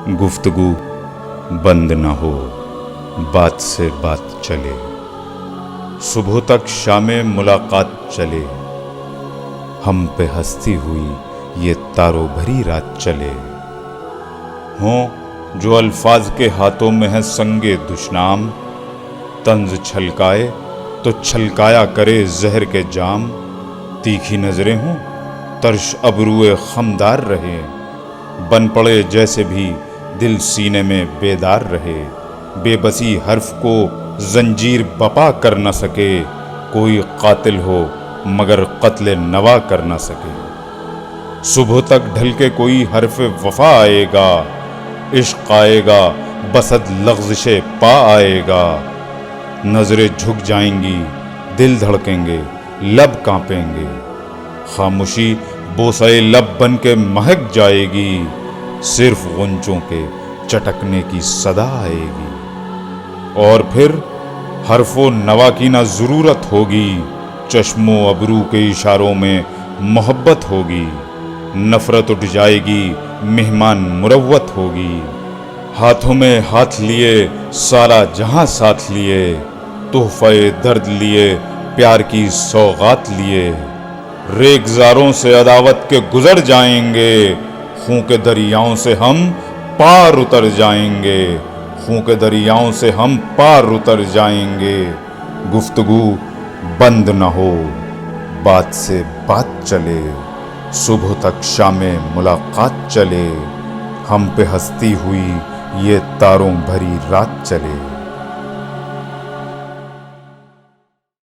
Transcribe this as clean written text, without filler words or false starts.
گفتگو بند نہ ہو، بات سے بات چلے، صبح تک شام ملاقات چلے، ہم پہ ہستی ہوئی یہ تاروں بھری رات چلے۔ ہوں جو الفاظ کے ہاتھوں میں ہے سنگے دشنام، طنز چھلکائے تو چھلکایا کرے زہر کے جام۔ تیکھی نظریں ہوں ترش ابروئے خمدار رہے، بن پڑے جیسے بھی دل سینے میں بیدار رہے۔ بے بسی حرف کو زنجیر بپا کر نہ سکے، کوئی قاتل ہو مگر قتل نوا کر نہ سکے۔ صبح تک ڈھل کے کوئی حرف وفا آئے گا، عشق آئے گا بصد لغزش پا آئے گا۔ نظریں جھک جائیں گی، دل دھڑکیں گے، لب کانپیں گے، خاموشی بوسہ لب بن کے مہک جائے گی، صرف غنچوں کے چٹکنے کی صدا آئے گی۔ اور پھر حرف و نوا کی نہ ضرورت ہوگی، چشم و ابرو کے اشاروں میں محبت ہوگی۔ نفرت اٹھ جائے گی، مہمان مروت ہوگی۔ ہاتھوں میں ہاتھ لیے سارا جہاں ساتھ لیے، تحفہ درد لیے پیار کی سوغات لیے۔ ریگزاروں سے عداوت کے گزر جائیں گے، خون کے دریاؤں سے ہم پار اتر جائیں گے، خون کے دریاؤں سے ہم پار اتر جائیں گے۔ گفتگو بند نہ ہو، بات سے بات چلے، صبح تک شام ملاقات چلے، ہم پہ ہستی ہوئی یہ تاروں بھری رات چلے۔